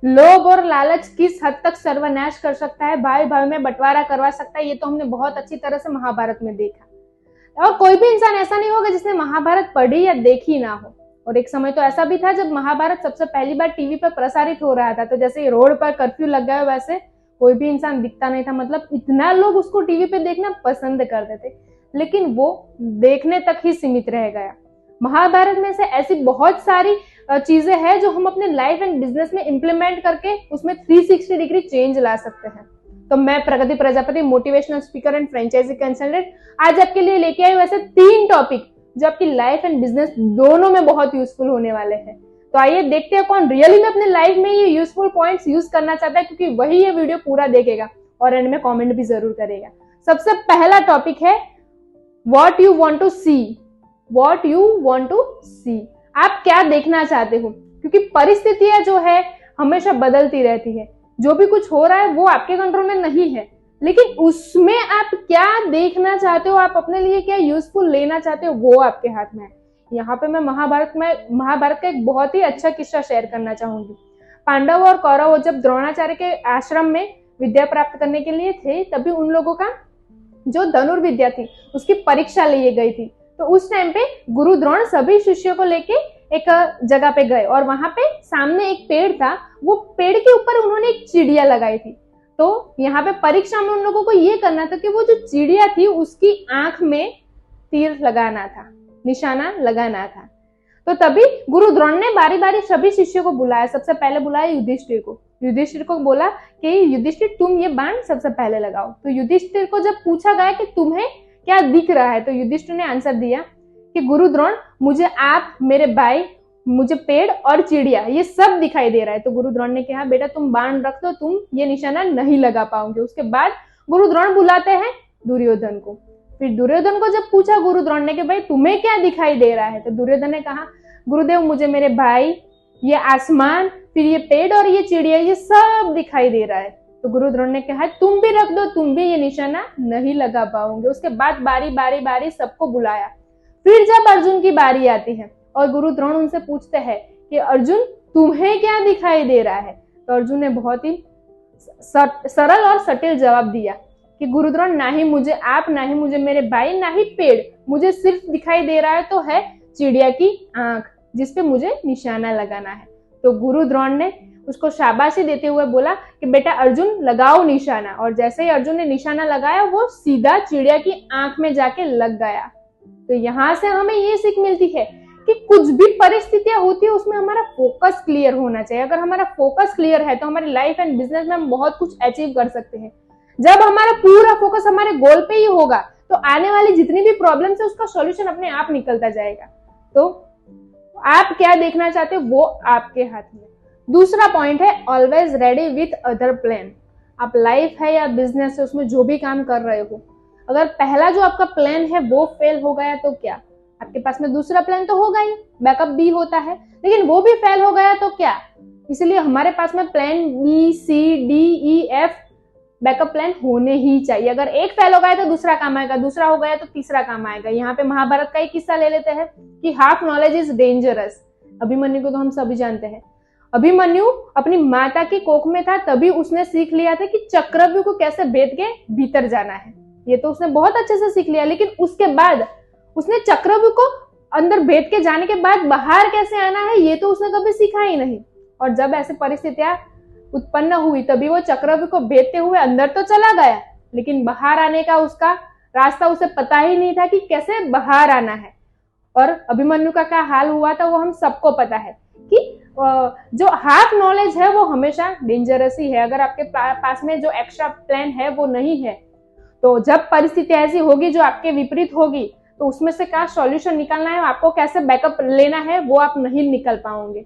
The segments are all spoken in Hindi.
लोभ और लालच किस हद तक सर्वनाश कर सकता है, भाई भाई में बंटवारा करवा सकता है, ये तो हमने बहुत अच्छी तरह से महाभारत में देखा। और कोई भी इंसान ऐसा नहीं होगा जिसने महाभारत पढ़ी या देखी ना हो। और एक समय तो ऐसा भी था जब महाभारत सबसे पहली बार टीवी पर प्रसारित हो रहा था, तो जैसे रोड पर कर्फ्यू लग गया वैसे कोई भी इंसान दिखता नहीं था, मतलब इतना लोग उसको टीवी पे देखना पसंद करते थे, लेकिन वो देखने तक ही सीमित रह गया। महाभारत में से ऐसी बहुत सारी चीजें हैं जो हम अपने लाइफ एंड बिजनेस में इंप्लीमेंट करके उसमें 360 डिग्री चेंज ला सकते हैं। तो मैं Pragati Prajapati, motivational speaker and franchise consultant, आज आपके लिए लेके आई वैसे 3 टॉपिक जो आपकी लाइफ एंड बिजनेस दोनों में बहुत यूजफुल होने वाले हैं। तो आइए देखते हैं कौन रियली में अपने लाइफ में ये यूजफुल पॉइंट्स यूज करना चाहता है, क्योंकि वही ये वीडियो पूरा देखेगा और एंड में कमेंट भी जरूर करेगा। सबसे पहला टॉपिक है what you want to see. What you want to see, आप क्या देखना चाहते हो, क्योंकि परिस्थितियां जो है हमेशा बदलती रहती है। जो भी कुछ हो रहा है वो आपके कंट्रोल में नहीं है, लेकिन उसमें आप क्या देखना चाहते हो, आप अपने लिए क्या यूजफुल लेना चाहते हो, वो आपके हाथ में है। यहाँ पे मैं महाभारत का एक बहुत ही अच्छा किस्सा शेयर करना चाहूंगी। पांडव और कौरव जब द्रोणाचार्य के आश्रम में विद्या प्राप्त करने के लिए थे, तभी उन लोगों का जो धनुर्विद्या थी उसकी परीक्षा ली गई थी। तो उस टाइम पे गुरु द्रोण सभी शिष्यों को लेके एक जगह पे गए और वहां पे सामने एक पेड़ था, वो पेड़ के ऊपर उन्होंने एक चिड़िया लगाई थी। तो यहाँ पे परीक्षा में उन लोगों को ये करना था कि वो जो चिड़िया थी उसकी आंख में तीर लगाना था, निशाना लगाना था। तो तभी गुरु द्रोण ने बारी बारी सभी शिष्यों को बुलाया। सबसे पहले बुलाया युधिष्ठिर को। युधिष्ठिर को बोला कि युधिष्ठिर तुम ये बाण सबसे पहले लगाओ। तो युधिष्ठिर को जब पूछा गया कि तुम्हें क्या दिख रहा है, तो युधिष्ठिर ने आंसर दिया कि गुरु द्रोण, मुझे आप, मेरे भाई, मुझे पेड़ और चिड़िया, ये सब दिखाई दे रहा है। तो गुरु द्रोण ने कहा बेटा तुम बाण रख दो, तुम ये निशाना नहीं लगा पाओगे। उसके बाद गुरु द्रोण बुलाते हैं दुर्योधन को। फिर दुर्योधन को जब पूछा गुरु द्रोण ने कि भाई तुम्हें क्या दिखाई दे रहा है, तो दुर्योधन ने कहा गुरुदेव मुझे मेरे भाई, ये आसमान, फिर ये पेड़ और ये चिड़िया, ये सब दिखाई दे रहा है। तो गुरु द्रोण ने कहा तुम भी रख दो, तुम भी ये निशाना नहीं लगा पाओगे। उसके बाद बारी बारी बारी सबको बुलाया। फिर जब अर्जुन की बारी आती है और गुरु द्रोण उनसे पूछते हैं कि अर्जुन तुम्हें क्या दिखाई दे रहा है, तो अर्जुन ने बहुत ही सरल और सटील जवाब दिया कि गुरु द्रोण, ना ही मुझे आप, ना ही मुझे मेरे भाई, ना ही पेड़, मुझे सिर्फ दिखाई दे रहा है तो है चिड़िया की आंख, जिसपे मुझे निशाना लगाना है। तो गुरु द्रोण ने उसको शाबाशी देते हुए बोला कि बेटा अर्जुन लगाओ निशाना। और जैसे ही अर्जुन ने निशाना लगाया वो सीधा चिड़िया की आंख में जाके लग गया। तो यहाँ से हमें ये सीख मिलती है कि कुछ भी परिस्थितियां होती है उसमें हमारा फोकस क्लियर होना चाहिए। अगर हमारा फोकस क्लियर है तो हमारी लाइफ एंड बिजनेस में हम बहुत कुछ अचीव कर सकते हैं। जब हमारा पूरा फोकस हमारे गोल पे ही होगा तो आने वाली जितनी भी प्रॉब्लम्स है उसका सॉल्यूशन अपने आप निकलता जाएगा। तो आप क्या देखना चाहते हो वो आपके हाथ में। दूसरा पॉइंट है always ready with other plan. आप लाइफ है या बिजनेस है उसमें जो भी काम कर रहे हो, अगर पहला जो आपका प्लान है वो फेल हो गया तो क्या, आपके पास में दूसरा प्लान तो होगा ही, बैकअप भी होता है, लेकिन वो भी फेल हो गया तो क्या। इसलिए हमारे पास में प्लान बी, सी, डी, ई, एफ बैकअप प्लान होने ही चाहिए। अगर एक फेल हो गया तो दूसरा काम आएगा, दूसरा हो गया तो तीसरा काम आएगा। यहाँ पे महाभारत का एक किस्सा ले लेते हैं कि half knowledge is dangerous. Abhimanyu को तो हम सभी जानते हैं। अभिमन्यु अपनी माता की कोख में था, तभी उसने सीख लिया था कि चक्रव्यूह को कैसे भेद के भीतर जाना है। ये तो उसने बहुत अच्छे से सीख लिया, लेकिन उसके बाद उसने चक्रव्यूह को अंदर भेद के जाने के बाद बाहर कैसे आना है ये तो उसने कभी सीखा ही नहीं। और जब ऐसी परिस्थितियां उत्पन्न हुई तभी वो चक्रव्यूह को भेदते हुए अंदर तो चला गया, लेकिन बाहर आने का उसका रास्ता उसे पता ही नहीं था कि कैसे बाहर आना है। और अभिमन्यु का क्या हाल हुआ था वो हम सबको पता है कि जो हाफ नॉलेज है वो हमेशा डेंजरस ही है। अगर आपके पास में जो एक्स्ट्रा प्लान है वो नहीं है तो जब परिस्थिति ऐसी होगी जो आपके विपरीत होगी तो उसमें से क्या सॉल्यूशन निकालना है, आपको कैसे बैकअप लेना है वो आप नहीं निकल पाओगे।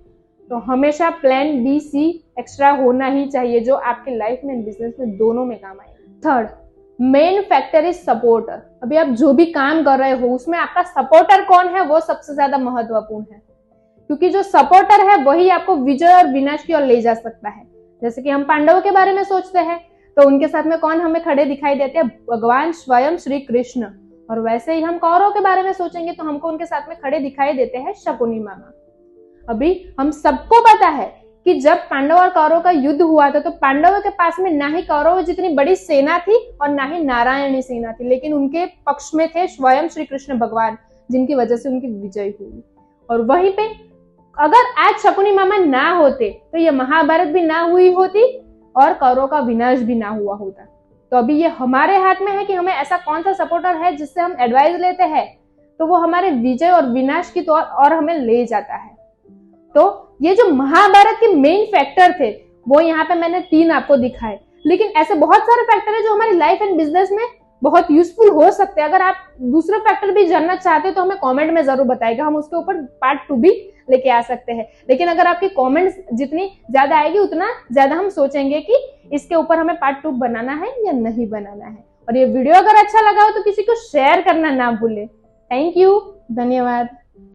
तो हमेशा प्लान बी, सी एक्स्ट्रा होना ही चाहिए जो आपके लाइफ में बिजनेस में दोनों में काम आएगा। Third main factor is supporter. अभी आप जो भी काम कर रहे हो उसमें आपका सपोर्टर कौन है वो सबसे ज्यादा महत्वपूर्ण है, क्योंकि जो सपोर्टर है वही आपको विजय और विनाश की ओर ले जा सकता है। जैसे कि हम पांडवों के बारे में सोचते हैं तो उनके साथ में कौन हमें खड़े दिखाई देते हैं, भगवान स्वयं श्री कृष्ण। और वैसे ही हम कौरवों के बारे में सोचेंगे तो हमको उनके साथ में खड़े दिखाई देते हैं शकुनी मामा। अभी हम सबको पता है कि जब पांडव और कौरव का युद्ध हुआ था तो पांडवों के पास में ना ही कौरव जितनी बड़ी सेना थी और ना ही नारायणी सेना थी, लेकिन उनके पक्ष में थे स्वयं श्री कृष्ण भगवान, जिनकी वजह से उनकी विजय हुई। और वहीं पे अगर आज शकुनी मामा ना होते तो ये महाभारत भी ना हुई होती और कौरव का विनाश भी ना हुआ होता। तो अभी ये हमारे हाथ में है कि हमें ऐसा कौन सा सपोर्टर है जिससे हम एडवाइस लेते हैं तो वो हमारे विजय और विनाश की और हमें ले जाता है। तो ये जो महाभारत के मेन फैक्टर थे वो यहाँ पे मैंने 3 आपको दिखाए, लेकिन ऐसे बहुत सारे फैक्टर है जो हमारी लाइफ एंड बिजनेस में बहुत यूजफुल हो सकते हैं। अगर आप दूसरे फैक्टर भी जानना चाहते हैं तो हमें कमेंट में जरूर बताइएगा, हम उसके ऊपर पार्ट 2 भी लेके आ सकते हैं। लेकिन अगर आपकी कमेंट्स जितनी ज्यादा आएगी उतना ज्यादा हम सोचेंगे कि इसके ऊपर हमें पार्ट 2 बनाना है या नहीं बनाना है। और ये वीडियो अगर अच्छा लगा हो तो किसी को शेयर करना ना भूले। थैंक यू, धन्यवाद।